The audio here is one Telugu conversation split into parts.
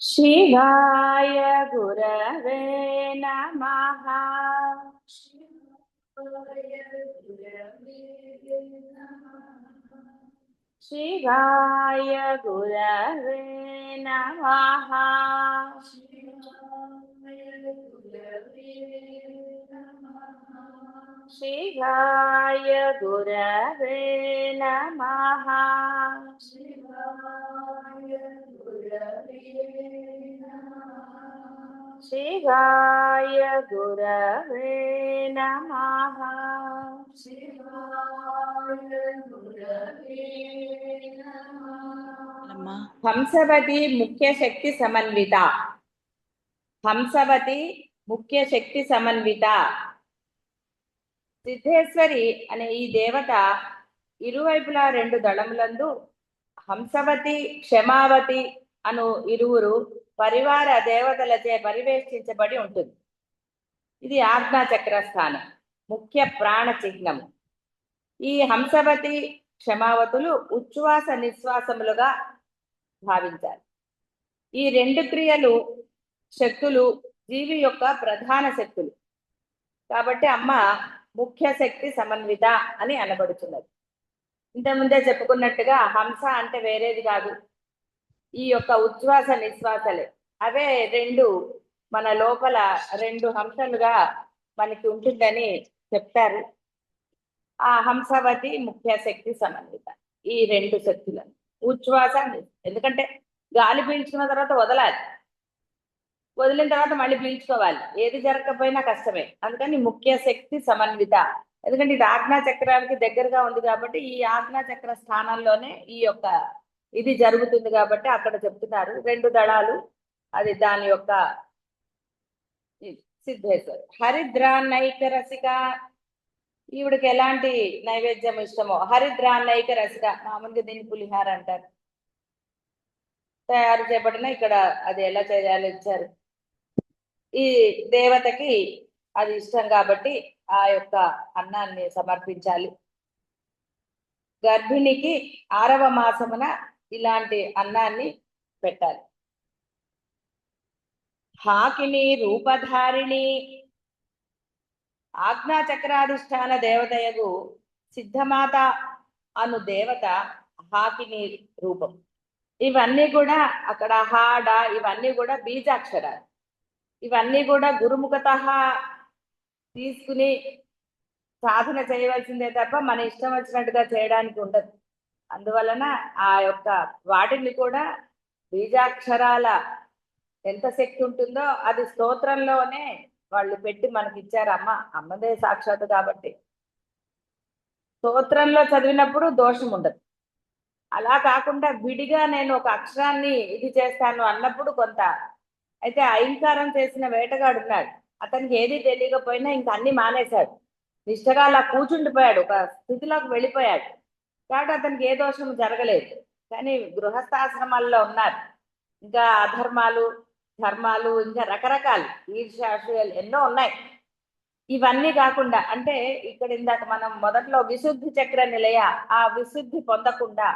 शिवाय गुरवे नमः। शिवाय गुरवे नमः। शिवाय गुरवे नमः। शिवाय गुरवे नमः। हंसवती मुख्य शक्ति समन्विता। హంసవతి ముఖ్య శక్తి సమన్విత. సిద్ధేశ్వరి అనే ఈ దేవత ఇరువైపులా రెండు దళములందు హంసవతి క్షమావతి అను ఇరువురు పరివార దేవతలచే పరివేష్టించబడి ఉంటుంది. ఇది ఆజ్ఞా చక్రస్థానం, ముఖ్య ప్రాణ చిహ్నం. ఈ హంసవతి క్షమావతులు ఉచ్ఛ్వాస నిశ్వాసములుగా భావించాలి. ఈ రెండు క్రియలు శక్తులు జీవి యొక్క ప్రధాన శక్తులు కాబట్టి అమ్మ ముఖ్య శక్తి సమన్విత అని అనబడుతున్నది. ఇంతకుముందే చెప్పుకున్నట్టుగా హంస అంటే వేరేది కాదు, ఈ యొక్క ఉచ్ఛ్వాస నిశ్వాసలే. అవే రెండు మన లోపల రెండు హంసలుగా మనకి ఉంటుందని చెప్తారు. ఆ హంసవతి ముఖ్య శక్తి సమన్విత ఈ రెండు శక్తులను ఉచ్ఛ్వాస, ఎందుకంటే గాలి పీల్చుకున్న తర్వాత వదలాలి, వదిలిన తర్వాత మళ్ళీ పీల్చుకోవాలి, ఏది జరగకపోయినా కష్టమే. అందుకని ముఖ్య శక్తి సమన్విత. ఎందుకంటే ఇది ఆజ్ఞా చక్రానికి దగ్గరగా ఉంది కాబట్టి ఈ ఆజ్ఞా చక్ర స్థానంలోనే ఈ యొక్క ఇది జరుగుతుంది కాబట్టి అక్కడ చెప్తున్నారు రెండు దళాలు. అది దాని యొక్క సిద్ధేశ్వరి. హరిద్రాన్నైక రసిక, ఈవిడికి ఎలాంటి నైవేద్యం ఇష్టమో. హరిద్రాన్నైక రసిక, మామూలుగా దీన్ని పులిహార అంటారు. తయారు చేయబడిన ఇక్కడ అది ఎలా చేయాలో ఇచ్చారు. ఈ దేవతకి అది ఇష్టం కాబట్టి ఆ యొక్క అన్నాన్ని సమర్పించాలి. గర్భిణికి 6వ మాసమున ఇలాంటి అన్నాన్ని పెట్టాలి. హాకిని రూపధారిణి, ఆజ్ఞా చక్రాధిష్టాన దేవతయగు సిద్ధమాత అను దేవత హాకిని రూపం. ఇవన్నీ కూడా అక్కడ హాడ ఇవన్నీ కూడా బీజాక్షరాలు. ఇవన్నీ కూడా గురుముఖత తీసుకుని సాధన చేయవలసిందే తప్ప మన ఇష్టం వచ్చినట్టుగా చేయడానికి ఉండదు. అందువలన ఆ యొక్క వాటిని కూడా బీజాక్షరాల ఎంత శక్తి ఉంటుందో అది స్తోత్రంలోనే వాళ్ళు పెట్టి మనకి ఇచ్చారు. అమ్మదే సాక్షాత్తు కాబట్టి స్తోత్రంలో చదివినప్పుడు దోషం ఉండదు. అలా కాకుండా విడిగా నేను ఒక అక్షరాన్ని ఇది చేస్తాను అన్నప్పుడు కొంత. అయితే అహంకారం చేసిన వేటగాడు ఉన్నాడు, అతనికి ఏది తెలియకపోయినా ఇంక అన్ని మానేశాడు, నిష్టగా అలా కూర్చుండిపోయాడు, ఒక స్థితిలోకి వెళ్ళిపోయాడు. కాబట్టి అతనికి ఏ దోషం జరగలేదు. కానీ గృహస్థాశ్రమాల్లో ఉన్నారు, ఇంకా అధర్మాలు ధర్మాలు ఇంకా రకరకాలు ఈర్ష్యాలు ఎన్నో ఉన్నాయి. ఇవన్నీ కాకుండా అంటే ఇక్కడ ఇందాక మనం మొదట్లో విశుద్ధి చక్ర నిలయ, ఆ విశుద్ధి పొందకుండా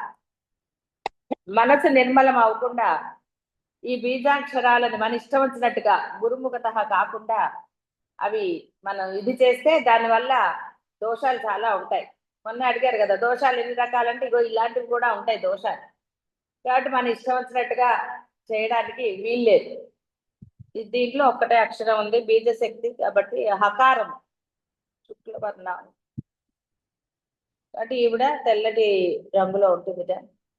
మనసు నిర్మలం అవ్వకుండా ఈ బీజాక్షరాలను మన ఇష్టం వచ్చినట్టుగా గురుముఖత కాకుండా అవి మనం ఇది చేస్తే దానివల్ల దోషాలు చాలా ఉంటాయి. మొన్న అడిగారు కదా దోషాలు ఎన్ని రకాలంటే ఇగో ఇలాంటివి కూడా ఉంటాయి దోషాలు. కాబట్టి మన ఇష్టం వచ్చినట్టుగా చేయడానికి వీల్లేదు. దీంట్లో ఒక్కటే అక్షరం ఉంది బీజశక్తి కాబట్టి హకారం శుక్లవర్ణం కాబట్టి ఈవిడ తెల్లటి రంగులో ఉంటుంది.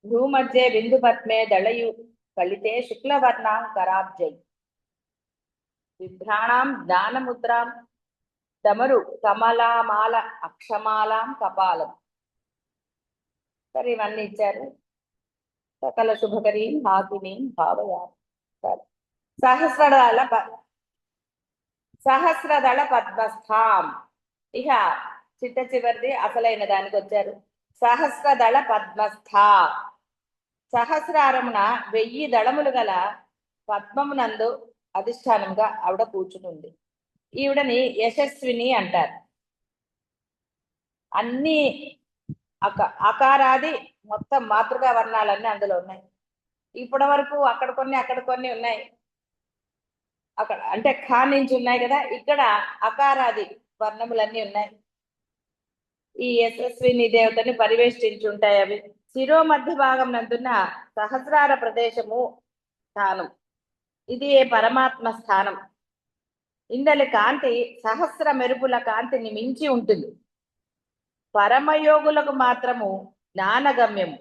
భూమధ్య బిందు పద్మే దళయు కలితే శుక్లవర్ణాం కరాబ్జై విభ్రాణాం జ్ఞానముద్రాం దమరు కమలామాల అక్షమాలాం కపాలం. సరే ఇవన్నీ ఇచ్చారు. సకల శుభకరీ హాకిని భావయా. సహస్రదళ పద్మస్థాం. ఇక చిట్ట చివరిది అసలైన దానికి వచ్చారు. సహస్రదళ పద్మస్థ, సహస్రారమున 1000 దళములు గల పద్మమునందు అధిష్టానంగా ఆవిడ కూర్చునుంది. ఈవిడని యశస్విని అంటారు. అన్ని ఆకారాది మొత్తం మాతృగా వర్ణాలన్నీ అందులో ఉన్నాయి. ఇప్పటి వరకు అక్కడ కొన్ని ఉన్నాయి. అక్కడ అంటే ఖా నుంచి ఉన్నాయి కదా, ఇక్కడ అకారాది వర్ణములన్నీ ఉన్నాయి. ఈ యశస్విని దేవతని పరివేష్టించుంటాయి అవి. శిరో మధ్య భాగం నందున్న సహస్రార ప్రదేశము స్థానం. ఇది ఏ పరమాత్మ స్థానం. ఇందలి కాంతి సహస్ర మెరుపుల కాంతిని మించి ఉంటుంది. పరమయోగులకు మాత్రము జ్ఞానగమ్యము.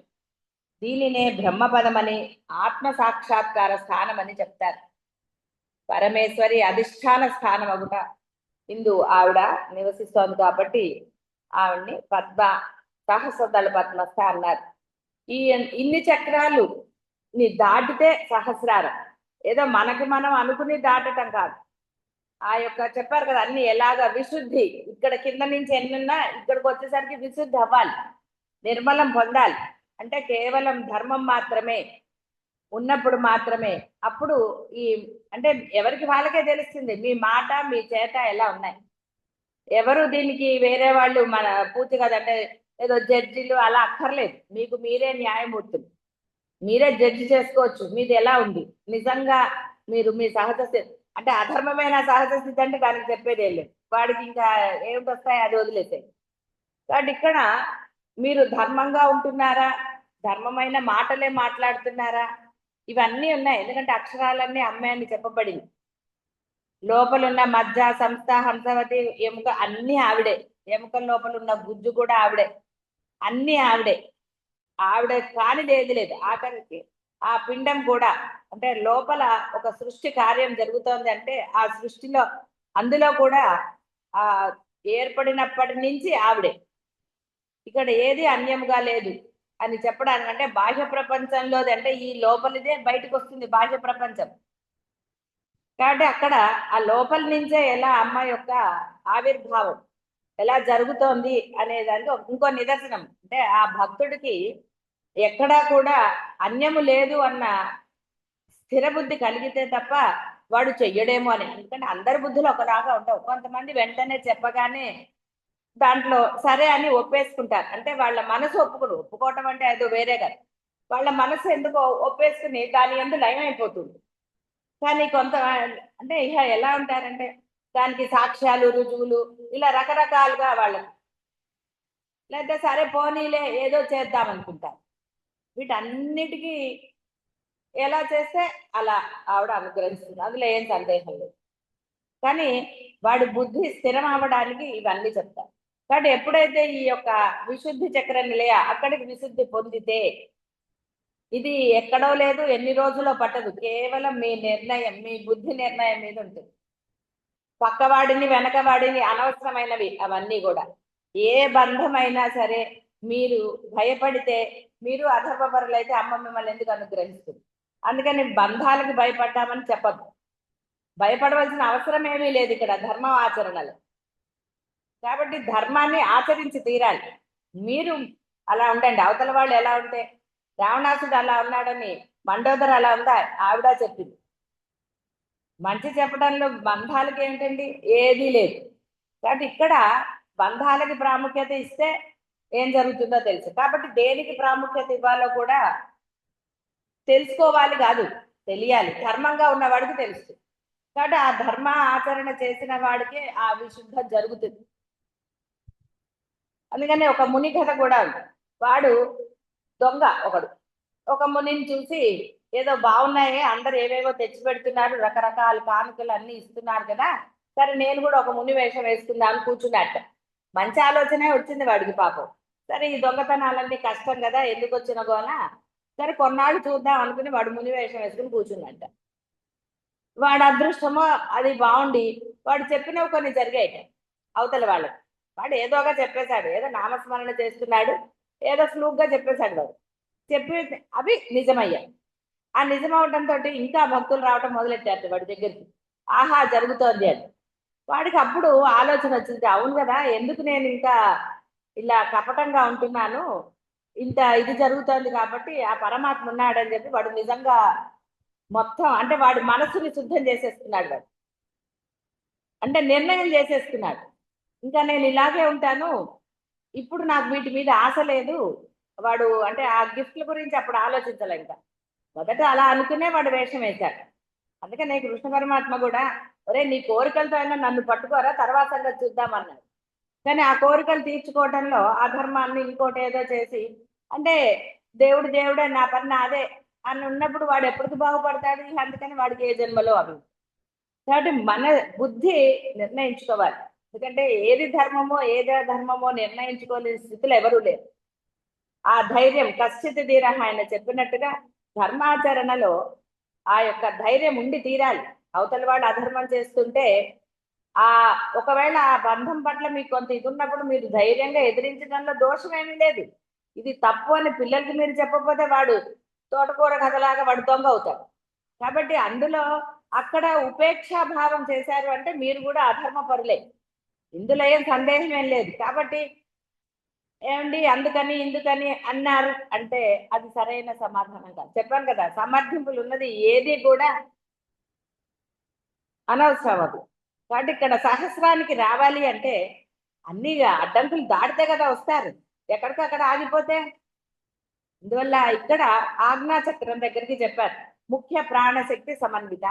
దీనినే బ్రహ్మపదమని ఆత్మ సాక్షాత్కార స్థానం అని చెప్తారు. పరమేశ్వరి అధిష్టాన స్థానం ఒకట ఇందు ఆవిడ నివసిస్తోంది కాబట్టి ఆవిడ్ని పద్మ సహస్రదళ పద్మస్థ అన్నారు. ఈ ఇన్ని చక్రాలు ని దాటితే సహస్రారం. ఏదో మనకి మనం అనుకుని దాటటం కాదు. ఆ యొక్క చెప్పారు కదా అన్ని ఎలాగా విశుద్ధి, ఇక్కడ కింద నుంచి ఎన్నున్నా ఇక్కడికి వచ్చేసరికి విశుద్ధి అవ్వాలి, నిర్మలం పొందాలి. అంటే కేవలం ధర్మం మాత్రమే ఉన్నప్పుడు మాత్రమే. అప్పుడు ఈ అంటే ఎవరికి వాళ్ళకే తెలుస్తుంది మీ మాట మీ చేత ఎలా ఉన్నాయి. ఎవరు దీనికి వేరే వాళ్ళు మన పూర్తి కదంటే ఏదో జడ్జిలు అలా అక్కర్లేదు. మీకు మీరే న్యాయమూర్తులు, మీరే జడ్జి చేసుకోవచ్చు మీది ఎలా ఉంది. నిజంగా మీరు మీ సహజ అంటే అధర్మమైన సహజ స్థితి అంటే దానికి చెప్పేది ఏం లేదు. వాడికి ఇంకా ఏమిటి వస్తాయి అది వదిలేసాయి. కాబట్టి ఇక్కడ మీరు ధర్మంగా ఉంటున్నారా, ధర్మమైన మాటలే మాట్లాడుతున్నారా, ఇవన్నీ ఉన్నాయి. ఎందుకంటే అక్షరాలన్నీ అమ్మే అని చెప్పబడింది. లోపలున్న మధ్య సంస్థ హంసవతి ఎముక అన్ని ఆవిడే. ఎముక లోపల ఉన్న గుజ్జు కూడా ఆవిడే. అన్ని ఆవిడే. ఆవిడ కానిది ఏది లేదు. ఆఖరికి ఆ పిండం కూడా అంటే లోపల ఒక సృష్టి కార్యం జరుగుతోంది అంటే ఆ సృష్టిలో అందులో కూడా ఆ ఏర్పడినప్పటి నుంచి ఆవిడే. ఇక్కడ ఏది అన్యముగా లేదు అని చెప్పడానికి అంటే బాహ్య ప్రపంచంలోది అంటే ఈ లోపలిదే బయటకు వస్తుంది బాహ్య ప్రపంచం. కాబట్టి అక్కడ ఆ లోపల నుంచే ఎలా అమ్మ యొక్క ఆవిర్భావం ఎలా జరుగుతోంది అనేదానికి ఇంకో నిదర్శనం. అంటే ఆ భక్తుడికి ఎక్కడా కూడా అన్యము లేదు అన్న స్థిర బుద్ధి కలిగితే తప్ప వాడు చెయ్యడేమో అని. ఎందుకంటే అందరి బుద్ధులు ఒకలాగా ఉంటావు. కొంతమంది వెంటనే చెప్పగానే దాంట్లో సరే అని ఒప్పేసుకుంటారు. అంటే వాళ్ళ మనసు ఒప్పుకోవటం అంటే ఏదో వేరే కదా. వాళ్ళ మనసు ఎందుకో ఒప్పేసుకుని దాని ఎందు లయం అయిపోతుంది. కానీ కొంత అంటే ఇక ఎలా ఉంటారంటే దానికి సాక్ష్యాలు రుజువులు ఇలా రకరకాలుగా వాళ్ళకి, లేదా సరే పోనీలే ఏదో చేద్దాం అనుకుంటారు. వీటన్నిటికీ ఎలా చేస్తే అలా ఆవిడ అనుగ్రహిస్తుంది, అందులో ఏం సందేహం లేదు. కానీ వాడి బుద్ధి స్థిరం అవ్వడానికి ఇవన్నీ చెప్తారు. కాబట్టి ఎప్పుడైతే ఈ యొక్క విశుద్ధి చక్ర నిలయ అక్కడికి విశుద్ధి పొందితే ఇది ఎక్కడో లేదు, ఎన్ని రోజుల్లో పట్టదు. కేవలం మీ నిర్ణయం, మీ బుద్ధి నిర్ణయం మీద ఉంటుంది. పక్కవాడిని వెనకవాడిని అనవసరమైనవి అవన్నీ కూడా. ఏ బంధమైనా సరే మీరు భయపడితే మీరు అధర్మపరులైతే అమ్మ మిమ్మల్ని ఎందుకు అనుగ్రహిస్తుంది. అందుకని బంధాలకు భయపడ్డామని చెప్పద్దు. భయపడవలసిన అవసరం ఏమీ లేదు ఇక్కడ ధర్మం ఆచరణలు. కాబట్టి ధర్మాన్ని ఆచరించి తీరాలి. మీరు అలా ఉండండి. అవతల వాళ్ళు ఎలా ఉంటే రావణాసుడు అలా ఉన్నాడని మండోదర అలా ఉందా ఆవిడ చెప్పింది. మంచి చెప్పడంలో బంధాలకి ఏంటండి ఏదీ లేదు. కాబట్టి ఇక్కడ బంధాలకి ప్రాముఖ్యత ఇస్తే ఏం జరుగుతుందో తెలుసు. కాబట్టి దేనికి ప్రాముఖ్యత ఇవ్వాలో కూడా తెలుసుకోవాలి కాదు, తెలియాలి. ధర్మంగా ఉన్నవాడికి తెలుస్తుంది. కాబట్టి ఆ ధర్మ ఆచరణ చేసిన వాడికి ఆ విశుద్ధ జరుగుతుంది. అందుకని ఒక ముని కథ కూడా ఉంది. వాడు దొంగ ఒకడు ఒక మునిని చూసి ఏదో బాగున్నాయి, అందరు ఏవేవో తెచ్చి పెడుతున్నారు, రకరకాల కానుకలు అన్ని ఇస్తున్నారు కదా, సరే నేను కూడా ఒక ముని వేషం వేసుకుందాం కూర్చున్నట్ట. మంచి ఆలోచనే వచ్చింది వాడికి పాపం. సరే ఈ దొంగతనాలన్నీ కష్టం కదా, ఎందుకు వచ్చిన గోనా, సరే కొన్నాళ్ళు చూద్దాం అనుకుని వాడు ముని వేషం వేసుకుని కూర్చున్నట్ట. వాడు అదృష్టమో అది బాగుండి వాడు చెప్పినవి కొన్ని జరిగాయట అవతల వాళ్ళకి. వాడు ఏదోగా చెప్పేశాడు, ఏదో నామస్మరణ చేస్తున్నాడు, ఏదో ఫ్లూక్గా చెప్పేశాడు. వాడు చెప్పి అవి నిజమయ్యాయి. ఆ నిజం అవడంతో ఇంకా భక్తులు రావటం మొదలెట్టారు వాడి దగ్గరికి. ఆహా జరుగుతోంది అని. వాడికి అప్పుడు ఆలోచన వచ్చింది, అవును కదా ఎందుకు నేను ఇంకా ఇలా కపటంగా ఉంటున్నాను, ఇంత ఇది జరుగుతోంది కాబట్టి ఆ పరమాత్మ ఉన్నాడని చెప్పి వాడు నిజంగా మొత్తం అంటే వాడి మనసుని శుద్ధం చేసేస్తున్నాడు. వాడు అంటే నిర్ణయం చేసేస్తున్నాడు, ఇంకా నేను ఇలాగే ఉంటాను, ఇప్పుడు నాకు వీటి మీద ఆశ లేదు. వాడు అంటే ఆ గిఫ్ట్ల గురించి అప్పుడు ఆలోచించాలి ఇంకా. మొదట అలా అనుకునే వాడు వేషం వేశాడు. అందుకనే కృష్ణ పరమాత్మ కూడా, ఒరే నీ కోరికలతో అయినా నన్ను పట్టుకోరా, తర్వాత సంగతి చూద్దామన్నాడు. కానీ ఆ కోరికలు తీర్చుకోవడంలో అధర్మాన్ని ఇంకోటి ఏదో చేసి, అంటే దేవుడు దేవుడే, నా పని నాదే అని ఉన్నప్పుడు వాడు ఎప్పటికి బాగుపడతాడు? అందుకని వాడికి ఏ జన్మలో అవి. కాబట్టి మన బుద్ధి నిర్ణయించుకోవాలి. ఎందుకంటే ఏది ధర్మమో ఏది అధర్మమో నిర్ణయించుకోలేని స్థితిలో ఎవరూ లేరు. ఆ ధైర్యం కశ్చిత్ ధీర ఆయన చెప్పినట్టుగా ధర్మాచరణలో ఆ యొక్క ధైర్యం ఉండి తీరాలి. అవతల వాళ్ళు అధర్మం చేస్తుంటే ఆ ఒకవేళ ఆ బంధం పట్ల మీకు కొంత ఇది ఉన్నప్పుడు మీరు ధైర్యంగా ఎదిరించడంలో దోషం ఏమీ లేదు. ఇది తప్పు అని పిల్లలకి మీరు చెప్పకపోతే వాడు తోటకూర కథలాగా వాడు దొంగ అవుతాడు. కాబట్టి అందులో అక్కడ ఉపేక్షా భావం చేశారు అంటే మీరు కూడా అధర్మ పరులే, ఇందులో ఏం సందేహం ఏం లేదు. కాబట్టి ఏమండి అందుకని ఇందుకని అన్నారు అంటే అది సరైన సమాధానం కాదు. చెప్పాను కదా, సమర్థింపులు ఉన్నది ఏది కూడా అనవసరం అది. కాబట్టి ఇక్కడ సహస్రానికి రావాలి అంటే అన్ని అడ్డంకులు దాటితే కదా వస్తారు, ఎక్కడికక్కడ ఆగిపోతే. అందువల్ల ఇక్కడ ఆజ్ఞా చక్రం దగ్గరికి చెప్పారు, ముఖ్య ప్రాణశక్తి సమన్విత.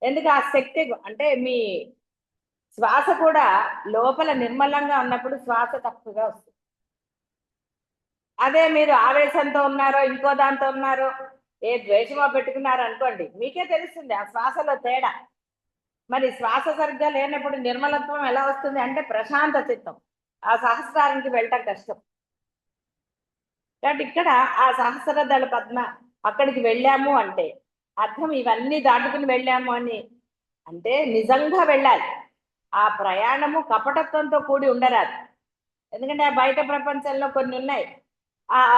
ఎందుకు ఆ శక్తి అంటే మీ శ్వాస కూడా లోపల నిర్మలంగా ఉన్నప్పుడు శ్వాస తక్కువగా వస్తుంది. అదే మీరు ఆవేశంతో ఉన్నారో ఇంకో దాంతో ఉన్నారో ఏ ద్వేషమో పెట్టుకున్నారో అనుకోండి, మీకే తెలుస్తుంది ఆ శ్వాసలో తేడా. మరి శ్వాస సరిగ్గా లేనప్పుడు నిర్మలత్వం ఎలా వస్తుంది అంటే ప్రశాంత చిత్తం, ఆ సహస్రానికి వెళ్ళటం కష్టం. కాబట్టి ఇక్కడ ఆ సహస్రదళ పద్మ అక్కడికి వెళ్ళాము అంటే అర్థం ఇవన్నీ దాటుకుని వెళ్ళాము అని అంటే నిజంగా వెళ్ళాలి. ఆ ప్రయాణము కపటత్వంతో కూడి ఉండరాదు. ఎందుకంటే ఆ బయట ప్రపంచంలో కొన్ని ఉన్నాయి,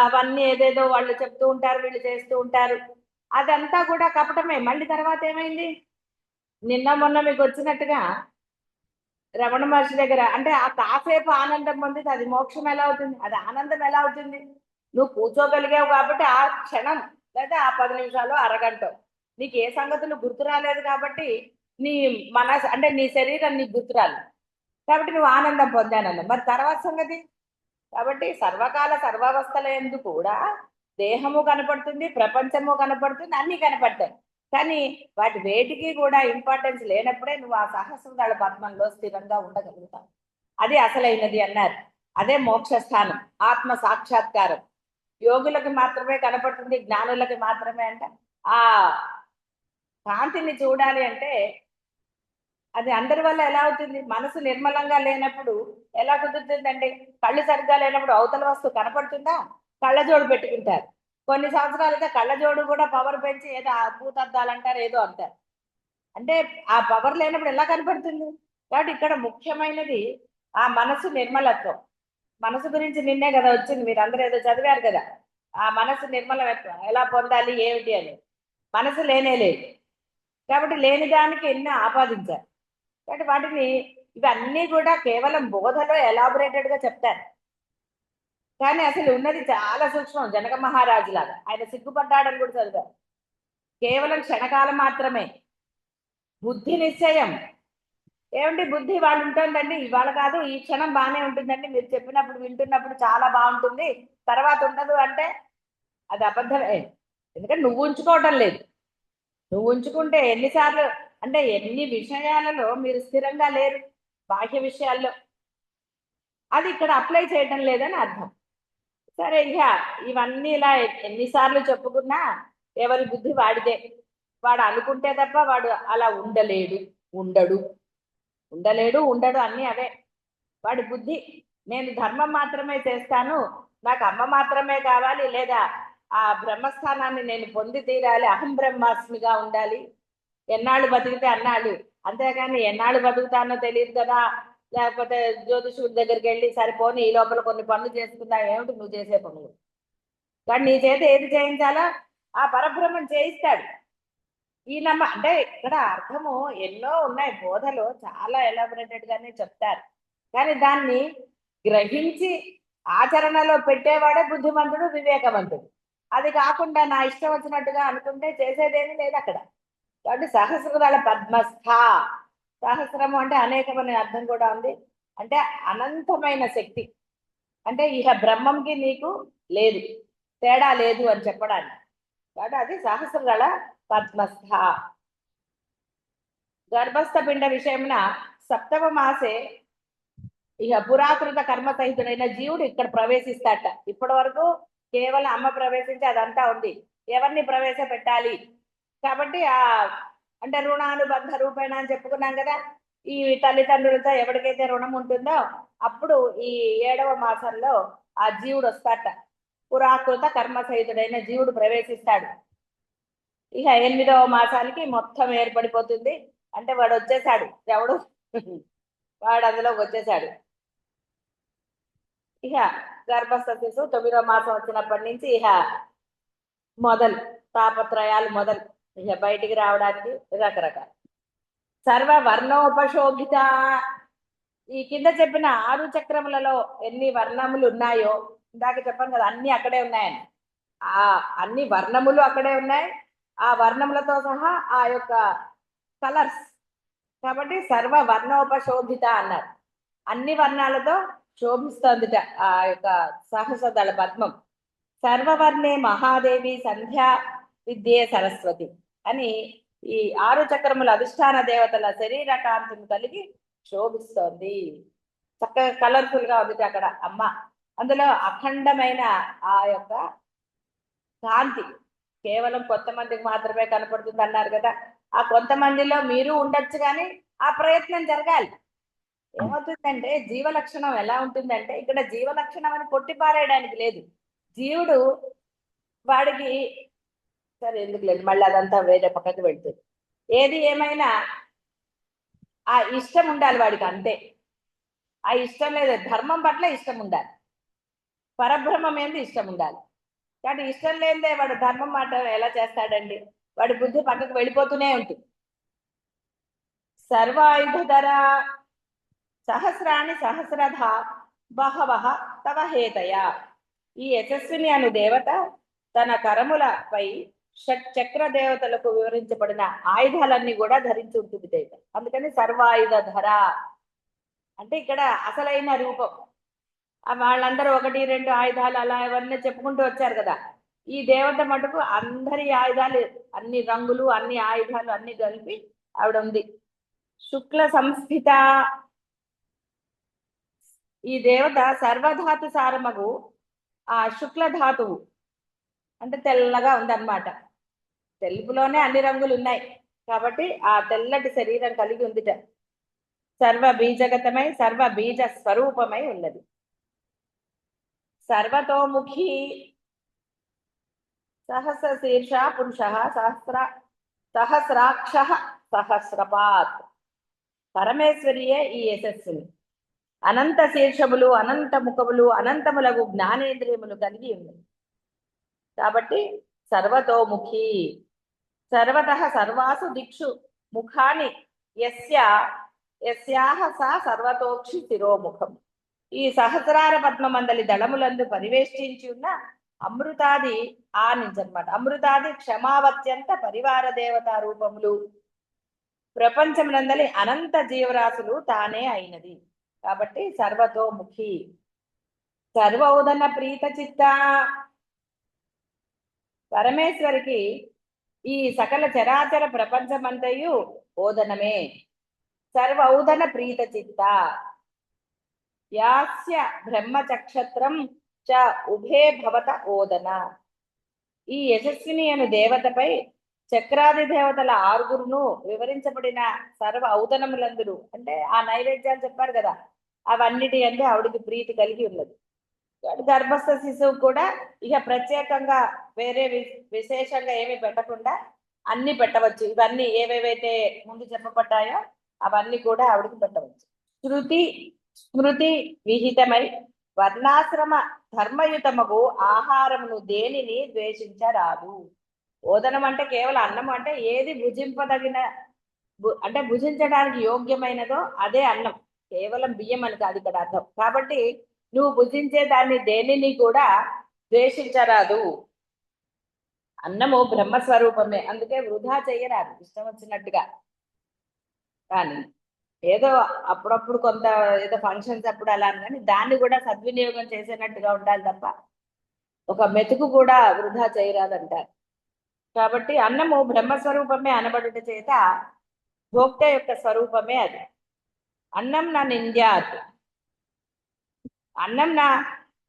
అవన్నీ ఏదేదో వాళ్ళు చెప్తూ ఉంటారు, వీళ్ళు చేస్తూ ఉంటారు, అదంతా కూడా కపటమే. మళ్ళీ తర్వాత ఏమైంది, నిన్న మొన్న మీకు వచ్చినట్టుగా రమణ మహర్షి దగ్గర అంటే ఆ కాసేపు ఆనందం పొందితే అది మోక్షం ఎలా అవుతుంది, అది ఆనందం ఎలా అవుతుంది? నువ్వు కూర్చోగలిగావు కాబట్టి ఆ క్షణం లేదా ఆ 10 నిమిషాలు అరగంట నీకు ఏ సంగతులు గుర్తు రాలేదు కాబట్టి నీ మనసు అంటే నీ శరీరం నీకు గుర్తు రాలేదు కాబట్టి నువ్వు ఆనందం పొందానన్న. మరి తర్వాత సంగతి? కాబట్టి సర్వకాల సర్వావస్థల యందు కూడా దేహము కనపడుతుంది, ప్రపంచము కనపడుతుంది, అన్ని కనపడతాయి. కానీ వాటి వేటికి కూడా ఇంపార్టెన్స్ లేనప్పుడే నువ్వు ఆ సహస్రదళ పద్మంలో స్థిరంగా ఉండగలుగుతావు. అది అసలైనది అన్నారు. అదే మోక్ష స్థానం, ఆత్మ సాక్షాత్కారం. యోగులకు మాత్రమే కనపడుతుంది, జ్ఞానులకి మాత్రమే అంటే ఆ కాంతిని చూడాలి అంటే అది అందరి వల్ల ఎలా అవుతుంది? మనసు నిర్మలంగా లేనప్పుడు ఎలా కుదురుతుందండి? కళ్ళు సరిగ్గా లేనప్పుడు అవతల వస్తువు కనపడుతుందా? కళ్ళజోడు పెట్టుకుంటారు. కొన్ని సంవత్సరాలైతే కళ్ళజోడు కూడా పవర్ పెంచి ఏదో భూతద్దాలు అంటారు, ఏదో అంటారు. అంటే ఆ పవర్ లేనప్పుడు ఎలా కనపడుతుంది? కాబట్టి ఇక్కడ ముఖ్యమైనది ఆ మనసు నిర్మలత్వం. మనసు గురించి నిన్నే కదా వచ్చింది, మీరు అందరూ ఏదో చదివారు కదా, ఆ మనసు నిర్మలత్వం ఎలా పొందాలి ఏమిటి అని. మనసు లేనే లేదు కాబట్టి లేని దానికి ఎన్నో ఆపాదించారు. కాబట్టి వాటిని ఇవన్నీ కూడా కేవలం బోధలో ఎలాబొరేటెడ్ గా చెప్తారు. కానీ అసలు ఉన్నది చాలా సూక్ష్మం. జనక మహారాజు లాగా ఆయన సిగ్గుపడ్డాడని కూడా చదివారు. కేవలం క్షణకాలం మాత్రమే. బుద్ధి నిశ్చయం. ఏమండి బుద్ధి వాళ్ళు ఉంటుందండి, ఇవాళ కాదు ఈ క్షణం బాగానే ఉంటుందండి, మీరు చెప్పినప్పుడు వింటున్నప్పుడు చాలా బాగుంటుంది, తర్వాత ఉండదు అంటే అది అబద్ధమే. ఎందుకంటే నువ్వు ఉంచుకోవటం లేదు. నువ్వు ఉంచుకుంటే ఎన్నిసార్లు అంటే ఎన్ని విషయాలలో మీరు స్థిరంగా లేరు, బాహ్య విషయాల్లో, అది ఇక్కడ అప్లై చేయటం లేదని అర్థం. సరే ఇక ఇవన్నీ ఇలా ఎన్నిసార్లు చెప్పుకున్నా ఎవరి బుద్ధి వాడిదే. వాడు అనుకుంటే తప్ప వాడు అలా ఉండలేడు, ఉండడు, ఉండలేడు, ఉండడు, అన్నీ అవే. వాడి బుద్ధి నేను ధర్మం మాత్రమే చేస్తాను, నాకు అమ్మ మాత్రమే కావాలి, లేదా ఆ బ్రహ్మస్థానాన్ని నేను పొంది తీరాలి, అహం బ్రహ్మాస్మిగా ఉండాలి, ఎన్నాళ్ళు బతికితే అన్నాళ్ళు, అంతేగాని ఎన్నాళ్ళు బతుకుతానో తెలియదు కదా, లేకపోతే జ్యోతిషుడి దగ్గరికి వెళ్ళి సరిపోని ఈ లోపల కొన్ని పనులు చేసుకుందా, ఏమిటి నువ్వు చేసే పనులు? కానీ నీ చేత ఏది చేయించాలో ఆ పరబ్రహ్మం చేయిస్తాడు. ఈ అంటే ఇక్కడ అర్థము ఎన్నో ఉన్నాయి, బోధలు చాలా ఎలాబొరేటెడ్ గానే చెప్తారు. కానీ దాన్ని గ్రహించి ఆచరణలో పెట్టేవాడే బుద్ధిమంతుడు, వివేకవంతుడు. అది కాకుండా నా ఇష్టం వచ్చినట్టుగా అనుకుంటే చేసేదేమీ లేదు అక్కడ. కాబట్టి సహస్రదళ పద్మస్థ, సహస్రము అంటే అనేకమనే అర్థం కూడా ఉంది. అంటే అనంతమైన శక్తి, అంటే ఇహ బ్రహ్మంకి నీకు లేదు, తేడా లేదు అని చెప్పడానికి. కాబట్టి అది సహస్రదళ పద్మస్థ. గర్భస్థ పిండ విషయమున సప్తమ మాసే ఇక పురాకృత కర్మ సహితుడైన జీవుడు ఇక్కడ ప్రవేశిస్తాట. ఇప్పటి వరకు కేవలం అమ్మ ప్రవేశించి అదంతా ఉంది, ఎవరిని ప్రవేశపెట్టాలి కాబట్టి అంటే రుణానుబంధ రూపేణ అని చెప్పుకున్నాం కదా. ఈ తల్లిదండ్రులతో ఎవరికైతే రుణం ఉంటుందో అప్పుడు ఈ 7వ మాసంలో ఆ జీవుడు వస్తాట. పురాకృత కర్మ సహితుడైన జీవుడు ప్రవేశిస్తాడు. ఇక 8వ మాసానికి మొత్తం ఏర్పడిపోతుంది. అంటే వాడు వచ్చేసాడు, ఎవడు వాడు అందులోకి వచ్చేసాడు. ఇక గర్భస్థ శిశువు 9వ మాసం వచ్చినప్పటి నుంచి ఇక మొదలు తాపత్రయాలు మొదలు, ఇక బయటికి రావడానికి రకరకాల సర్వ వర్ణోపశోభిత. ఈ కింద చెప్పిన 6 చక్రములలో ఎన్ని వర్ణములు ఉన్నాయో ఇందాక చెప్పాను కదా, అన్ని అక్కడే ఉన్నాయని. ఆ అన్ని వర్ణములు అక్కడే ఉన్నాయి, ఆ వర్ణములతో సహా ఆ యొక్క కలర్స్. కాబట్టి సర్వ వర్ణోపశోభిత అన్నారు. అన్ని వర్ణాలతో శోభిస్తోందిట ఆ యొక్క సహస్రదళ పద్మం. సర్వవర్ణే మహాదేవి సంధ్యా విద్యే సరస్వతి అని ఈ 6 చక్రముల అధిష్టాన దేవతల శరీర కాంతిని కలిగి శోభిస్తోంది. చక్కగా కలర్ఫుల్ గా ఉంది అక్కడ అమ్మ. అందులో అఖండమైన ఆ యొక్క కాంతి కేవలం కొంతమందికి మాత్రమే కనపడుతుంది అన్నారు కదా. ఆ కొంతమందిలో మీరు ఉండొచ్చు, కానీ ఆ ప్రయత్నం జరగాలి. ఏమవుతుందంటే జీవలక్షణం ఎలా ఉంటుందంటే, ఇక్కడ జీవలక్షణం అని కొట్టిపారేయడానికి లేదు. జీవుడు వాడికి సరే ఎందుకు లేదు, మళ్ళీ అదంతా వేరే పక్కకు పెడుతుంది. ఏది ఏమైనా ఆ ఇష్టం ఉండాలి వాడికి, అంతే. ఆ ఇష్టం లేదు, ధర్మం పట్ల ఇష్టం ఉండాలి, పరబ్రహ్మం ఏంది ఇష్టం ఉండాలి. కానీ ఇష్టం లేదే వాడు ధర్మం మాట ఎలా చేస్తాడండి? వాడి బుద్ధి పక్కకు వెళ్ళిపోతూనే ఉంటుంది. సర్వాయుధర సహస్రాణి సహస్రధ బహవః తవ హేతయ. ఈ యశస్విని అను దేవత తన కరములపై షట్చక్ర దేవతలకు వివరించబడిన ఆయుధాలన్నీ కూడా ధరించి ఉంటుంది దేవత. అందుకని సర్వాయుధ ధర అంటే ఇక్కడ అసలైన రూపం. వాళ్ళందరూ 1, 2 ఆయుధాలు అలా ఎవరిని చెప్పుకుంటూ వచ్చారు కదా. ఈ దేవత మటుకు అందరి ఆయుధాలు, అన్ని రంగులు, అన్ని ఆయుధాలు అన్ని కలిపి ఆవిడ ఉంది. శుక్ల సంస్థిత. ఈ దేవత సర్వధాతు సారమగు ఆ శుక్ల ధాతువు అంటే తెల్లగా ఉందన్నమాట. తెలుపులోనే అన్ని రంగులు ఉన్నాయి కాబట్టి ఆ తెల్లటి శరీరం కలిగి ఉందిట. సర్వ బీజగతమై సర్వ బీజ స్వరూపమై ఉన్నది. సర్వతోముఖి సహస్ర శీర్ష పురుష సహస్రాక్ష సహస్రపాత్. పరమేశ్వరియే ఈ యశస్సుని. అనంత శీర్షములు, అనంత ముఖములు, అనంతములకు జ్ఞానేంద్రియములు కలిగి ఉన్నది కాబట్టి సర్వతోముఖి. సర్వతః సర్వాసు దిక్షు ముఖాని యస్యాహ సా సర్వతోక్షి శిరోముఖం. ఈ సహస్రార పద్మమందలి దళములందు పరివేష్టించి ఉన్న అమృతాది నుంచనమాట. అమృతాది క్షమావత్యంత పరివార దేవతా రూపములు ప్రపంచమునందలి అనంత జీవరాశులు తానే అయినది కాబట్టి సర్వతోముఖి. సర్వౌదన ప్రీత చిత్త. పరమేశ్వరికి ఈ సకల చరాచర ప్రపంచమంతయు ఓదనమే. సర్వౌదన ప్రీత చిత్త. యాస్య బ్రహ్మచక్షత్రం చ ఉభే భవత ఓదన. ఈ యశస్విని అను దేవతపై చక్రాది దేవతల 6గురును వివరించబడిన సర్వ ఔదనములందురు అంటే ఆ నైవేద్యాలు చెప్పారు కదా, అవన్నిటి అంటే ఆవిడికి ప్రీతి కలిగి ఉన్నది. గర్భస్థ శిశువు కూడా ఇక ప్రత్యేకంగా వేరే విశేషంగా ఏమి పెట్టకుండా అన్ని పెట్టవచ్చు. ఇవన్నీ ఏవేవైతే ముందు చెప్పబడ్డాయో అవన్నీ కూడా ఆవిడకి పెట్టవచ్చు. శృతి స్మృతి విహితమై వర్ణాశ్రమ ధర్మయుతమగు ఆహారమును దేనిని ద్వేషించరాదు. ఓదనం అంటే కేవలం అన్నం, అంటే ఏది భుజింపదగిన అంటే భుజించడానికి యోగ్యమైనదో అదే అన్నం, కేవలం బియ్యం అని కాదు ఇక్కడ అర్థం. కాబట్టి నువ్వు భుజించే దాన్ని దేనిని కూడా ద్వేషించరాదు. అన్నము బ్రహ్మస్వరూపమే, అందుకే వృధా చెయ్యరాదు ఇష్టం వచ్చినట్టుగా. కానీ ఏదో అప్పుడప్పుడు కొంత ఏదో ఫంక్షన్స్ అప్పుడు అలా కానీ దాన్ని కూడా సద్వినియోగం చేసేటట్టుగా ఉండాలి తప్ప ఒక మెతుకు కూడా వృధా చేయరాదంటారు. కాబట్టి అన్నము బ్రహ్మస్వరూపమే అనబడుట చేత భోక్త యొక్క స్వరూపమే అది. అన్నం నా నింద్యాత్, అన్నం నా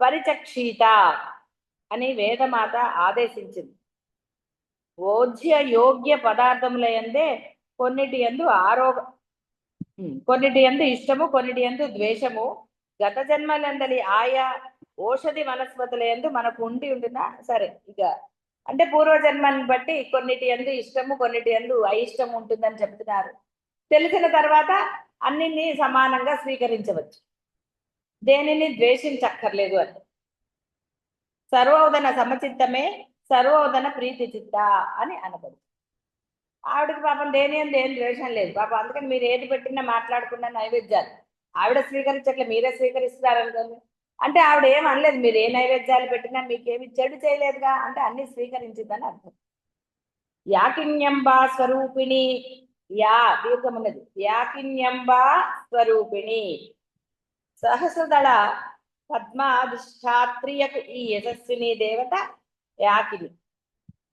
పరిచక్షీత అని వేదమాత ఆదేశించింది. ఓజ్య యోగ్య పదార్థములయందే కొన్నిటి యందు కొన్నిటి యందు ఇష్టము, కొన్నిటి యందు ద్వేషము, గత జన్మలందలి ఆయా ఓషధి వనస్పతుల యందు మనకు ఉంటుందా సరే. ఇక అంటే పూర్వజన్మని బట్టి కొన్నిటి యందు ఇష్టము, కొన్నిటి యందు అయిష్టము ఉంటుందని చెప్తున్నారు. తెలిసిన తర్వాత అన్నింటినీ సమానంగా స్వీకరించవచ్చు, దేనిని ద్వేషించక్కర్లేదు అని. సర్వోదన సమచిత్తమే సర్వోదన ప్రీతి చిత్త అని అనబడు. ఆవిడకి పాపం దేని అందు ఏం ద్వేషం లేదు పాపం, అందుకని మీరు ఏది పెట్టినా మాట్లాడుకున్న నైవేద్యాలు ఆవిడ స్వీకరించట్లే, మీరే స్వీకరిస్తారనుకోండి. అంటే ఆవిడ ఏం అనలేదు, మీరు ఏ నైవేద్యాలు పెట్టినా మీకేమి చెడు చేయలేదుగా, అంటే అన్ని స్వీకరించిందని అర్థం. యాకిన్యంబా స్వరూపిణి, యా దీర్ఘం ఉన్నది, యాకిన్యంబా స్వరూపిణి సహస్రదళ పద్మాధిష్టాత్రియకు ఈ యశస్విని దేవత యాకిని.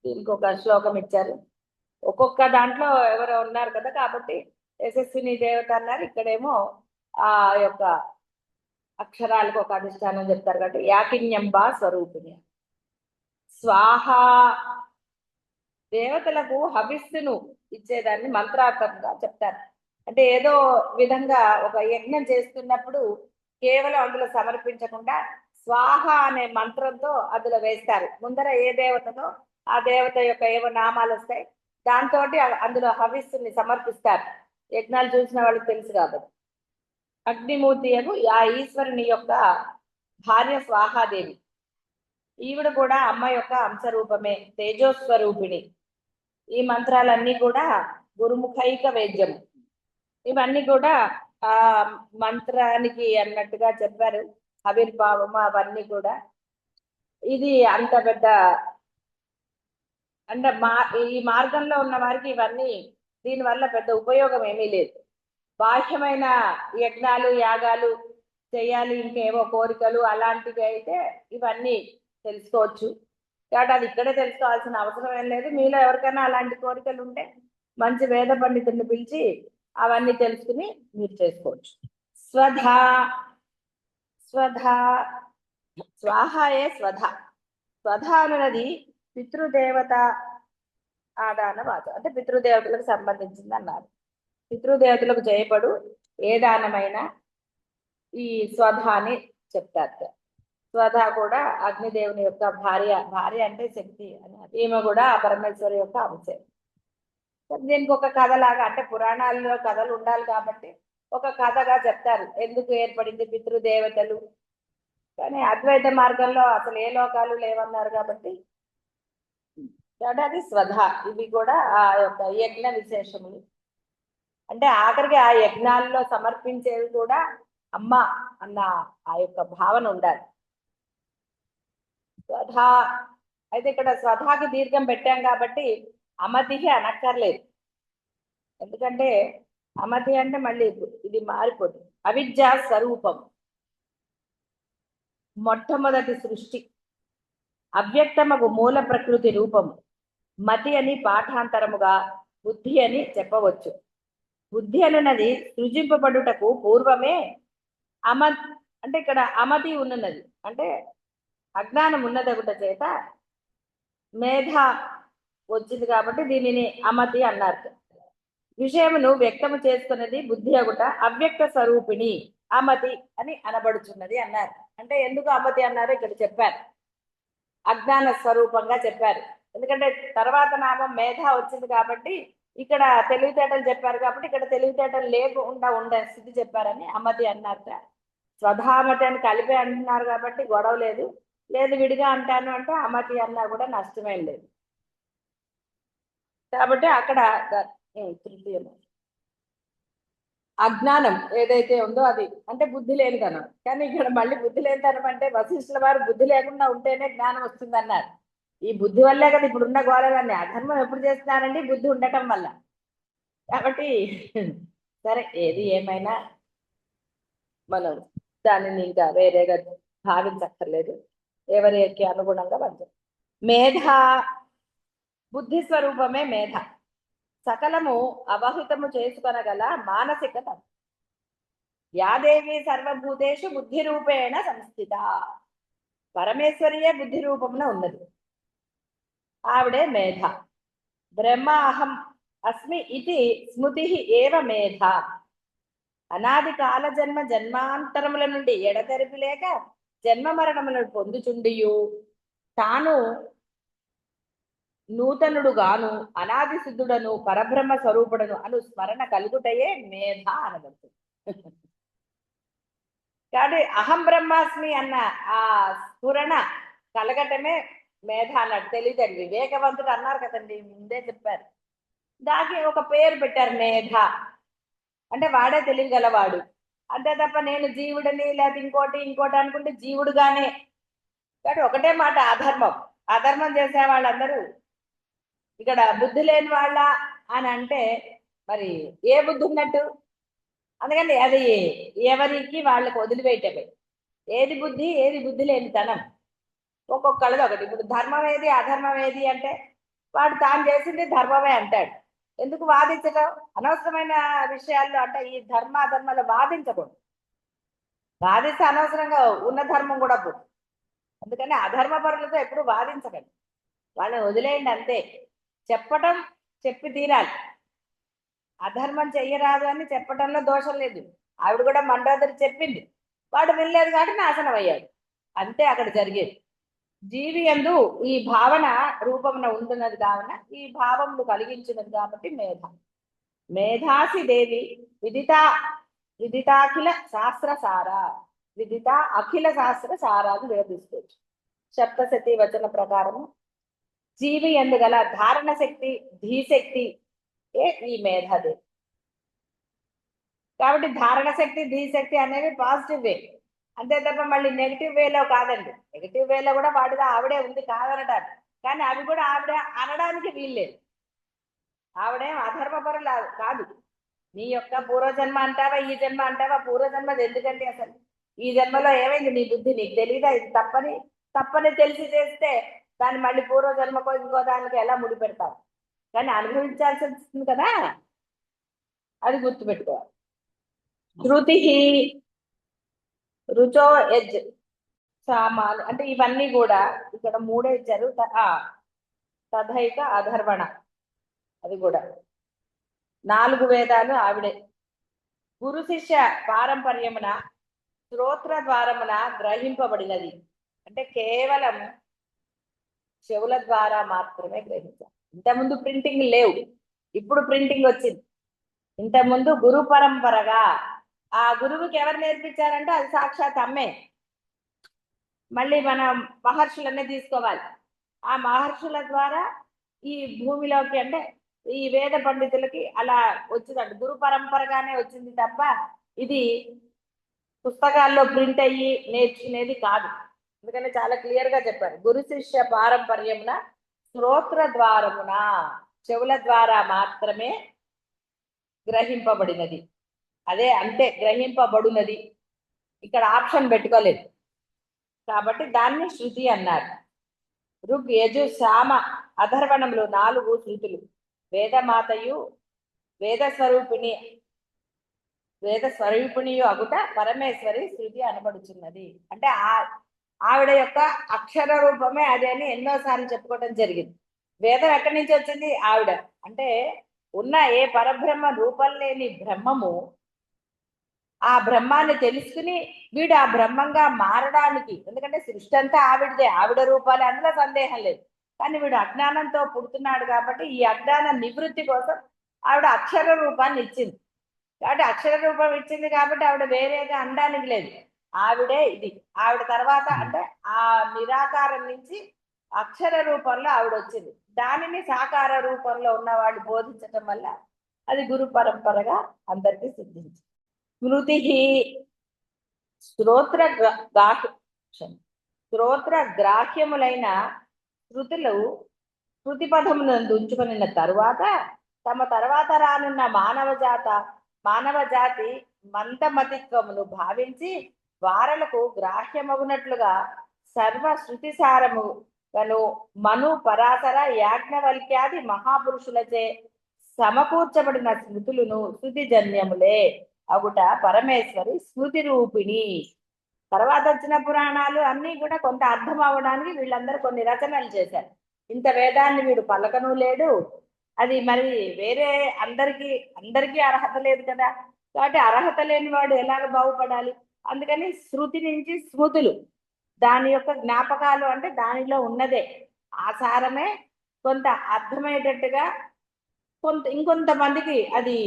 దీనికి ఒక శ్లోకం ఇచ్చారు, ఒక్కొక్క దాంట్లో ఎవరో ఉన్నారు కదా, కాబట్టి యశస్విని దేవత అన్నారు. ఇక్కడేమో ఆ యొక్క అక్షరాలకు ఒక అధిష్టానం చెప్తారు కాబట్టి యాకిన్యంబా స్వరూపిణి. స్వాహ దేవతలకు హవిస్సును ఇచ్చేదాన్ని మంత్రార్థంగా చెప్తారు. అంటే ఏదో విధంగా ఒక యజ్ఞం చేస్తున్నప్పుడు కేవలం అందులో సమర్పించకుండా స్వాహ అనే మంత్రంతో అందులో వేస్తారు. ముందర ఏ దేవతతో ఆ దేవత యొక్క ఏవో నామాలు వస్తాయి, దాంతో అందులో హవిస్సుని సమర్పిస్తారు. యజ్ఞాలు చూసిన వాళ్ళకి తెలుసు కాబట్టి. అగ్నిమూర్తి ఆ ఈశ్వరుని యొక్క భార్య స్వాహాదేవి, ఈవిడ కూడా అమ్మ యొక్క అంశరూపమే, తేజోస్వరూపిణి. ఈ మంత్రాలన్నీ కూడా గురుముఖైక వేద్యం. ఇవన్నీ కూడా ఆ మంత్రానికి అన్నట్టుగా చెప్పారు. ఆవిర్భావం అవన్నీ కూడా ఇది అంత పెద్ద అంటే ఈ మార్గంలో ఉన్న వారికి ఇవన్నీ దీనివల్ల పెద్ద ఉపయోగం ఏమీ లేదు. బాహ్యమైన యజ్ఞాలు యాగాలు చేయాలి, ఇంకేవో కోరికలు అలాంటివి అయితే ఇవన్నీ తెలుసుకోవచ్చు. కాబట్టి అది ఇక్కడే తెలుసుకోవాల్సిన అవసరం ఏం లేదు. మీలో ఎవరికైనా అలాంటి కోరికలు ఉంటే మంచి వేద పండితుడిని పిలిచి అవన్నీ తెలుసుకుని మీరు చేసుకోవచ్చు. స్వధా స్వధా స్వాహాయే స్వధ. స్వధ అన్నది పితృదేవత ఆదాన వాచం, అంటే పితృదేవతలకు సంబంధించింది అన్నారు. పితృదేవతలకు చేయబడు ఏ దానమైనా ఈ స్వధ అని చెప్తారు. స్వధ కూడా అగ్నిదేవుని యొక్క భార్య, భార్య అంటే శక్తి అని, ఈమె కూడా పరమేశ్వరి యొక్క అంశం. దీనికి ఒక కథలాగా, అంటే పురాణాల్లో కథలు ఉండాలి కాబట్టి ఒక కథగా చెప్తారు, ఎందుకు ఏర్పడింది పితృదేవతలు. కానీ అద్వైత మార్గంలో అసలు ఏ లోకాలు లేవన్నారు కాబట్టి అది స్వధ. ఇవి కూడా ఆ యొక్క యజ్ఞ విశేషములు. అంటే ఆఖరికి ఆ యజ్ఞాల్లో సమర్పించేవి కూడా అమ్మ అన్న ఆ యొక్క భావన ఉండాలి. స్వధ అయితే ఇక్కడ స్వధాకి దీర్ఘం పెట్టాం కాబట్టి అమతిహి అనక్కర్లేదు. ఎందుకంటే అమతి అంటే మళ్ళీ ఇది మారిపోతుంది. అవిద్యా స్వరూపం, మొట్టమొదటి సృష్టి, అవ్యక్తమగు మూల ప్రకృతి రూపము. మతి అని పాఠాంతరముగా బుద్ధి అని చెప్పవచ్చు. బుద్ధి అనున్నది సృజింపబడుటకు పూర్వమే అంటే ఇక్కడ అమతి ఉన్నది, అంటే అజ్ఞానం ఉన్నదొకట చేత మేధ వచ్చింది కాబట్టి దీనిని అమతి అన్నారు. విషయమును వ్యక్తము చేసుకున్నది బుద్ధి ఒకట, అవ్యక్త స్వరూపిణి అమతి అని అనబడుచున్నది అన్నారు. అంటే ఎందుకు అమతి అన్నారు ఇక్కడ చెప్పారు, అజ్ఞాన స్వరూపంగా చెప్పారు. ఎందుకంటే తర్వాత నామం మేధ వచ్చింది కాబట్టి ఇక్కడ తెలివితేటలు చెప్పారు కాబట్టి ఇక్కడ తెలివితేటలు లేకుండా ఉండే స్థితి చెప్పారని అమతి అన్నారట. స్వధామతి అని కలిపి అంటున్నారు కాబట్టి గొడవ లేదు, లేదు విడిగా అంటాను అంటే అమతి అన్నా కూడా నష్టమేం లేదు. కాబట్టి అక్కడ తృతీయం అజ్ఞానం ఏదైతే ఉందో అది అంటే బుద్ధి లేనితనం. కానీ ఇక్కడ మళ్ళీ బుద్ధి లేనితనం అంటే వశిష్ఠుల వారు బుద్ధి లేకుండా ఉంటేనే జ్ఞానం వస్తుంది అన్నారు. ఈ బుద్ధి వల్లే కదా ఇప్పుడున్న గోళలన్నీ. అధర్మం ఎప్పుడు చేస్తున్నారండి? బుద్ధి ఉండటం వల్ల. కాబట్టి సరే ఏది ఏమైనా మనం దానిని ఇంకా వేరేగా భావించక్కర్లేదు, ఎవరికి అనుగుణంగా పనిచేస్తాం. మేధ బుద్ధి స్వరూపమే మేధ. సకలము అవహితము చేసుకొనగల మానసికత. యాదేవి సర్వభూతేషు బుద్ధి రూపేణ సంస్థిత. పరమేశ్వరియే బుద్ధి రూపమున ఉన్నది, ఆవిడే మేధ. బ్రహ్మ అహం అస్మి ఇది స్మృతి ఏవ మేధ. అనాది కాల జన్మ జన్మాంతరముల నుండి ఎడతెరిపి లేక జన్మ మరణములను పొందుచుండియు తాను నూతనుడు గాను అనాది సిద్ధుడను పరబ్రహ్మ స్వరూపుడను అను స్మరణ కలుగుటయే మేధ అనబడుతుంది. కాబట్టి అహం బ్రహ్మాస్మి అన్న ఆ స్ఫురణ కలగటమే మేధ అన్నట్టు. తెలియదండి, వివేకవంతుడు అన్నారు కదండి, ముందే చెప్పారు. దానికి ఒక పేరు పెట్టారు మేధ అంటే వాడే తెలియగలవాడు. అంతే తప్ప నేను జీవుడిని లేదా ఇంకోటి ఇంకోటి అనుకుంటే జీవుడుగానే. కానీ ఒకటే మాట, అధర్మం. అధర్మం చేసే వాళ్ళందరూ ఇక్కడ బుద్ధి లేని వాళ్ళ అని అంటే మరి ఏ బుద్ధి ఉన్నట్టు? అందుకని అది ఎవరికి వాళ్ళకి వదిలిపెట్టమే. ఏది బుద్ధి, ఏది బుద్ధి లేని తనం ఒక్కొక్కళ్ళది ఒకటి. ఇప్పుడు ధర్మం ఏది అధర్మం ఏది అంటే వాడు తాను చేసింది ధర్మమే అంటాడు. ఎందుకు వాదించడం? అనవసరమైన విషయాల్లో అంటే ఈ ధర్మ అధర్మాలు వాదించకూడదు. వాదిస్తే అనవసరంగా ఉన్న ధర్మం కూడా పోతుంది. అందుకని అధర్మ పరులతో ఎప్పుడు వాదించకండి, వాళ్ళని వదిలేయండి అంతే. చెప్పటం చెప్పి తీరాలి. అధర్మం చెయ్యరాదు అని చెప్పటంలో దోషం లేదు. ఆవిడ కూడా మండోదరి చెప్పింది, వాడు వినలేదు కాబట్టి నాశనం అయ్యాడు, అంతే అక్కడ జరిగేది. జీవి యందు ఈ భావన రూపమున ఉంటున్నది కావున ఈ భావములు కలిగించినది కాబట్టి మేధ. మేధాసి దేవి విదితాఖిల శాస్త్ర సార. విదిత అఖిల శాస్త్ర సారాన్ని వేధిస్తుంది. సప్తశతి వచన ప్రకారము జీవి యందు గల ధారణ శక్తి, ధీశక్తి ఈ మేధాదేవి. కాబట్టి ధారణ శక్తి, ధీశక్తి అనేవి పాజిటివ్ వే, అంతే తప్ప మళ్ళీ నెగిటివ్ వేలో కాదండి. నెగిటివ్ వేలో కూడా వాడిగా ఆవిడే ఉంది కాదనటానికి, కానీ అవి కూడా ఆవిడ అనడానికి వీల్లేదు. ఆవిడేం అధర్మపరులు కాదు. నీ యొక్క పూర్వజన్మ అంటావా, ఈ జన్మ అంటావా? పూర్వజన్మది ఎందుకంటే అసలు ఈ జన్మలో ఏమైంది నీ బుద్ధి నీకు తెలియదా? ఇది తప్పని తప్పని తెలిసి చేస్తే దాన్ని మళ్ళీ పూర్వజన్మకో ఇంకో దానికి ఎలా ముడి పెడతావు? కానీ అనుభవించాల్సి వస్తుంది కదా, అది గుర్తుపెట్టుకోవాలి. శృతి రుచో యజ్ సామాన్ అంటే ఇవన్నీ కూడా ఇక్కడ మూడే ఇచ్చారు. తథైక అధర్వణ, అది కూడా 4 వేదాలు ఆవిడే. గురు శిష్య పారంపర్యమున శ్రోత్ర ద్వారమున గ్రహింపబడినది. అంటే కేవలం చెవుల ద్వారా మాత్రమే గ్రహించాలి. ఇంతకుముందు ప్రింటింగ్ లేవు, ఇప్పుడు ప్రింటింగ్ వచ్చింది. ఇంతకుముందు గురు పరంపరగా ఆ గురువుకి ఎవరు నేర్పించారంటే అది సాక్షాత్ అమ్మే. మళ్ళీ మనం మహర్షులనే తీసుకోవాలి. ఆ మహర్షుల ద్వారా ఈ భూమిలోకి అంటే ఈ వేద పండితులకి అలా వచ్చిందంట, గురు పరంపరగానే వచ్చింది తప్ప ఇది పుస్తకాల్లో ప్రింట్ అయ్యి నేర్చుకునేది కాదు. ఎందుకంటే చాలా క్లియర్ గా చెప్పారు, గురు శిష్య పారంపర్యమున శ్రోత్ర ద్వారమున చెవుల ద్వారా మాత్రమే గ్రహింపబడినది. అదే అంతే, గ్రహింపబడునది. ఇక్కడ ఆప్షన్ పెట్టుకోలేదు కాబట్టి దాన్ని శృతి అన్నారు. ఋగ్ యజు సామ అధర్వణములు 4 శృతులు. వేదమాతయు వేద స్వరూపిణియు అగుట పరమేశ్వరి శృతి అనబడుచున్నది. అంటే ఆవిడ యొక్క అక్షర రూపమే అదే అని ఎన్నోసార్లు చెప్పుకోవడం జరిగింది. వేదం ఎక్కడి నుంచి వచ్చింది? ఆవిడ. అంటే ఉన్న ఏ పరబ్రహ్మ రూపం లేని బ్రహ్మము, ఆ బ్రహ్మాన్ని తెలుసుకుని వీడు ఆ బ్రహ్మంగా మారడానికి, ఎందుకంటే సృష్టి అంతా ఆవిడదే, ఆవిడ రూపాలే, అందులో సందేహం లేదు. కానీ వీడు అజ్ఞానంతో పుడుతున్నాడు కాబట్టి ఈ అజ్ఞాన నివృత్తి కోసం ఆవిడ అక్షర రూపాన్ని ఇచ్చింది. కాబట్టి అక్షర రూపం ఇచ్చింది కాబట్టి ఆవిడ వేరేగా అనడానికి లేదు, ఆవిడే ఇది. ఆవిడ తర్వాత అంటే ఆ నిరాకారం నుంచి అక్షర రూపంలో ఆవిడ వచ్చింది. దానిని సాకార రూపంలో ఉన్న వాళ్ళు బోధించటం వల్ల అది గురు పరంపరగా అందరికీ సిద్ధించింది. స్మృతి శ్రోత్ర గ్రాహ్యములైన శృతులు శృతి పదమునందు ఉంచుకున్న తరువాత తమ తర్వాత రానున్న మానవ జాతి మందమతిత్వమును భావించి వారలకు గ్రాహ్యమగునట్లుగా సర్వ శృతిసారము కను మను పరాశర యాజ్ఞవల్క్యాది మహాపురుషులచే సమకూర్చబడిన స్మృతులను శృతిజన్యములే అగుట పరమేశ్వరి స్మృతి రూపిణి. తర్వాత వచ్చిన పురాణాలు అన్ని కూడా కొంత అర్థం అవ్వడానికి వీళ్ళందరూ కొన్ని రచనలు చేశారు. ఇంత వేదాన్ని వీడు పలకను లేడు, అది మరి వేరే అందరికీ అర్హత లేదు కదా, కాబట్టి అర్హత లేని వాడు ఎలాగ బాగుపడాలి, అందుకని శృతి నుంచి స్మృతులు, దాని యొక్క జ్ఞాపకాలు అంటే దానిలో ఉన్నదే ఆసారమే కొంత అర్థమయ్యేటట్టుగా ఇంకొంతమందికి అది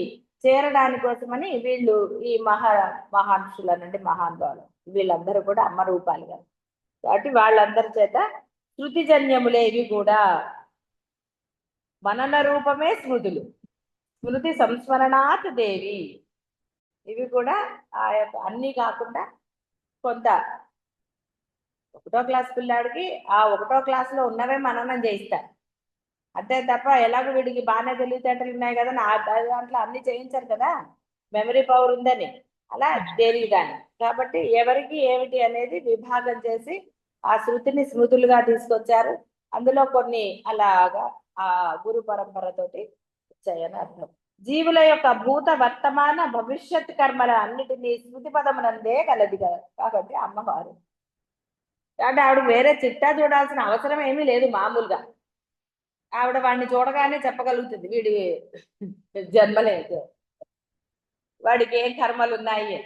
చేరడాని కోసమని వీళ్ళు ఈ మహానుషులు అనంటే మహానుభావులు వీళ్ళందరూ కూడా అమ్మ రూపాలు కదా, కాబట్టి వాళ్ళందరి చేత శృతిజన్యములేవి కూడా మనన రూపమే స్మృతులు, స్మృతి సంస్మరణాత్ దేవి. ఇవి కూడా ఆ యొక్క అన్నీ కాకుండా కొంత 1వ క్లాస్ పిల్లాడికి ఆ 1వ క్లాసులో ఉన్నవే మననం చేయిస్తారు, అంతే తప్ప ఎలాగో వీడికి బాగానే తెలివితేటలు ఉన్నాయి కదా దాంట్లో అన్ని చేయించారు కదా, మెమరీ పవర్ ఉందని అలా తెలియదాన్ని. కాబట్టి ఎవరికి ఏమిటి అనేది విభాగం చేసి ఆ శృతిని స్మృతులుగా తీసుకొచ్చారు. అందులో కొన్ని అలాగా ఆ గురు పరంపరతోటి వచ్చాయని అర్థం. జీవుల యొక్క భూత వర్తమాన భవిష్యత్ కర్మల అన్నిటినీ స్మృతి పదమునందే కలది కదా, కాబట్టి అమ్మవారు. కాబట్టి ఆవిడ వేరే చిట్టా చూడాల్సిన అవసరం ఏమీ లేదు, మామూలుగా ఆవిడ వాడిని చూడగానే చెప్పగలుగుతుంది వీడి జన్మలేదు, వాడికి ఏం కర్మలు ఉన్నాయి.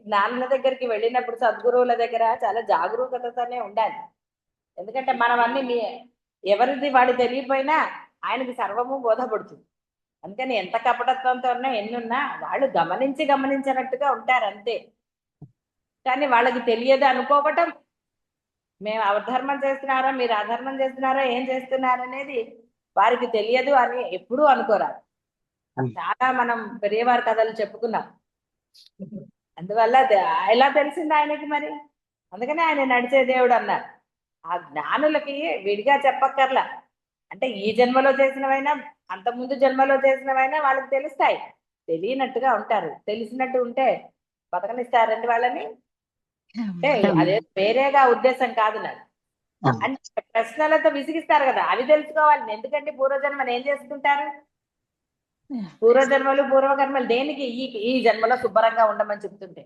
జ్ఞానుల దగ్గరికి వెళ్ళినప్పుడు సద్గురువుల దగ్గర చాలా జాగరూకతతోనే ఉండాలి, ఎందుకంటే మనం అన్ని ఎవరిది వాడు తెలియపోయినా ఆయనకి సర్వము బోధపడుతుంది. అందుకని ఎంత కపటత్వంతో ఉన్నా ఎన్నున్నా వాళ్ళు గమనించినట్టుగా ఉంటారు అంతే, కానీ వాళ్ళకి తెలియదు అనుకోవటం, మేము అవధర్మం చేస్తున్నారా మీరు అధర్మం చేస్తున్నారా ఏం చేస్తున్నారా అనేది వారికి తెలియదు అని ఎప్పుడూ అనుకోరాదు. చాలా మనం పెరియవారి కథలు చెప్పుకున్నాం, అందువల్ల ఎలా తెలిసింది ఆయనకి మరి, అందుకనే ఆయన నడిచే దేవుడు అన్నారు. ఆ జ్ఞానులకి విడిగా చెప్పక్కర్లా, అంటే ఈ జన్మలో చేసినవైనా అంతకుముందు జన్మలో చేసినవైనా వాళ్ళకి తెలుస్తాయి, తెలియనట్టుగా ఉంటారు, తెలిసినట్టు ఉంటే బతకనిస్తారండి వాళ్ళని, అంటే అదే వేరేగా ఉద్దేశం కాదు నాది, అంటే ప్రశ్నలతో విసిగిస్తారు కదా అవి తెలుసుకోవాలి. ఎందుకంటే పూర్వజన్మలు ఏం చేసుకుంటారు, పూర్వజన్మలు పూర్వకర్మలు దేనికి, ఈ జన్మలో శుభ్రంగా ఉండమని చెప్తుంటే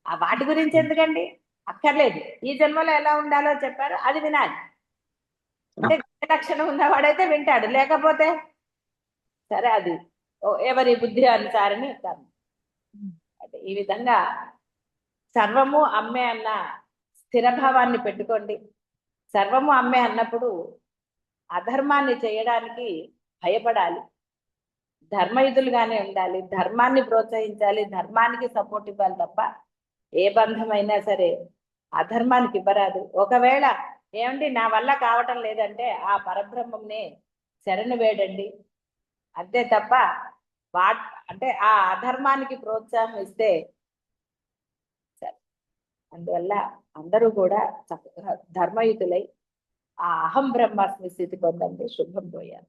ఆ వాటి గురించి ఎందుకండి, అక్కర్లేదు. ఈ జన్మలో ఎలా ఉండాలో చెప్పారు, అది వినాలి. అంటే లక్షణం ఉన్నవాడైతే వింటాడు, లేకపోతే సరే అది ఎవరి బుద్ధి అనుసారని అంటే ఈ విధంగా సర్వము అమ్మే అన్న స్థిరభావాన్ని పెట్టుకోండి. సర్వము అమ్మే అన్నప్పుడు అధర్మాన్ని చేయడానికి భయపడాలి, ధర్మయుతులుగానే ఉండాలి, ధర్మాన్ని ప్రోత్సహించాలి, ధర్మానికి సపోర్ట్ ఇవ్వాలి తప్ప ఏ బంధమైనా సరే అధర్మానికి ఇవ్వరాదు. ఒకవేళ ఏమండి నా వల్ల కావటం లేదంటే ఆ పరబ్రహ్మంనే శరణు వేడండి, అంతే తప్ప అంటే ఆ అధర్మానికి ప్రోత్సాహం ఇస్తే సరే. అందువల్ల అందరూ కూడా చక్కగా ధర్మయుతులై ఆ అహం బ్రహ్మాస్మి స్థితి పొందండి. శుభం పోయారు.